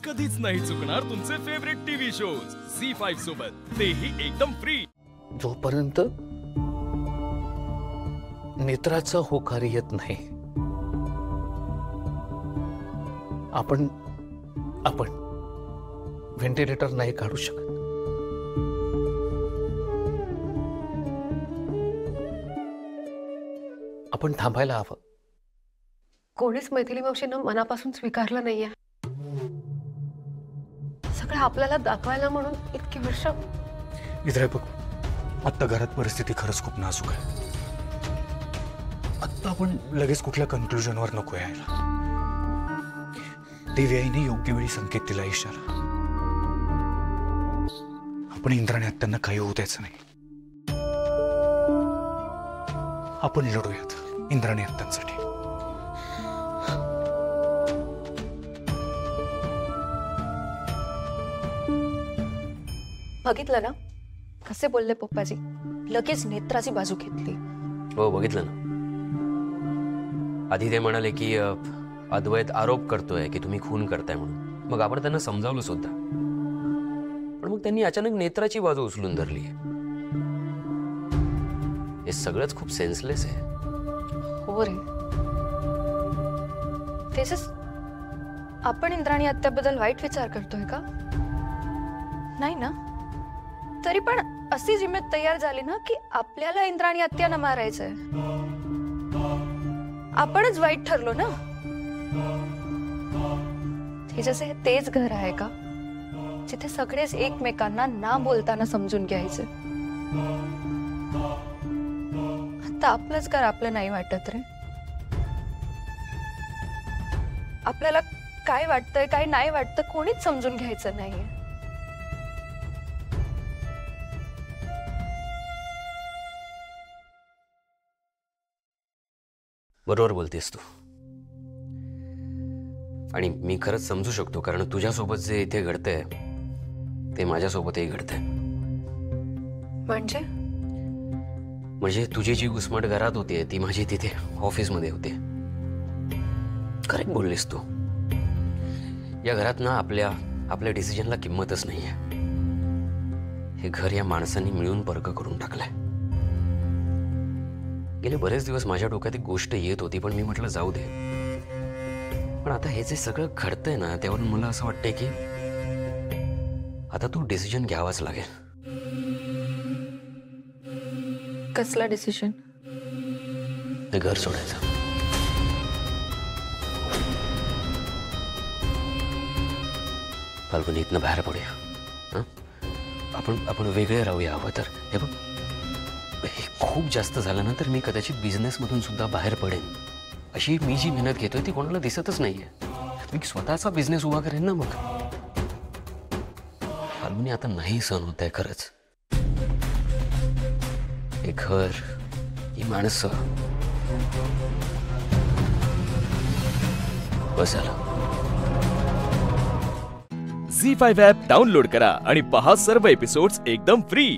कधीच नाही चुकणार तुमचे फेवरेट टीव्ही शोज झी5 सोबत, तेही एकदम फ्री। जोपर्यंत नेत्राचा होकार येत नाही आपण व्हेंटिलेटर नाही काढू शकत। आपण थांबायला हवं। कोणीच मैथिली मावशींना मनापासून स्वीकारलं नाहीये। सगळं आपल्याला दाखवायला म्हणून इतकी वर्ष। इधर बघ, आता घरात परिस्थिती खरंच खूप नाजूक आहे। आता आपण लगेच कुठल्या कन्क्लुजनवर नको यायला। देवी आईने योग्य वेळी संकेत दिला, इशारा। आपण इंद्राणी आत्यांना काही होऊ द्यायचं नाही। आपण लढूयात इंद्राणी आत्यांसाठी। बघितलं ना कसे बोलले पप्पाजी, लगेच नेत्राची बाजू घेतली। हो बघितलं ना। आधी ते म्हणाले की अद्वैत आरोप करतोय की तुम्ही खून करताय म्हणून, मग आपण त्यांना समजावलं सुद्धा, पण मग त्यांनी अचानक नेत्राची बाजू उचलून धरली। हे सगळंच खूप सेन्सलेस आहे। हो रे, तेच आपण इंद्राणी आत्याबद्दल वाईट विचार करतोय का? नाही ना। तरी पण अशी जिम्मेत तयार झाली ना की आपल्याला इंद्राणी आत्याला मारायचंय। आपणच वाईट ठरलो ना। हे जसे तेच घर आहे का जिथे सगळेच एकमेकांना ना बोलताना समजून घ्यायचे। आता आपलंच घर आपलं नाही वाटत रे। आपल्याला काय वाटतंय काय नाही वाटतं कोणीच समजून घ्यायचं नाहीये। बरोबर बोलतेस तू, आणि मी खरंच समजू शकतो, कारण तुझ्यासोबत जे इथे घडतंय ते माझ्यासोबतही घडतंय। म्हणजे तुझी जी घुसमट घरात होती ती माझी तिथे ऑफिसमध्ये होते। करेक्ट बोललीस तू। या घरात ना आपल्या डिसिजनला किंमतच नाहीये। हे घर या माणसांनी मिळून पर्क करून टाकलंय। गेले बरेच दिवस माझ्या डोक्यात एक गोष्ट येत होती, पण मी म्हटलं जाऊ दे। पण आता हे जे सगळं घडतंय ना, त्यावरून मला असं वाटतंय की आता तू डिसिजन घ्यावाच लागेल। कसला डिसिजन? हे घर सोडायचं। फाल्गुनी, इथनं बाहेर पडूया। आपण वेगळे राहूया हवं तर। हे बघ, हे खूप जास्त झालं ना तर मी कदाचित बिझनेस मधून सुद्धा बाहेर पडेन। अशी मी जी मेहनत घेतोय ती कोणाला दिसतच नाहीये। मी स्वतःचा बिझनेस उभा करेन ना मग। फाल्गुनी, आता नाही सहन होत आहे खरंच। हे घर, ही माणसं, बस झालं। झी5 ॲप डाउनलोड करा आणि पहा सर्व एपिसोड्स एकदम फ्री।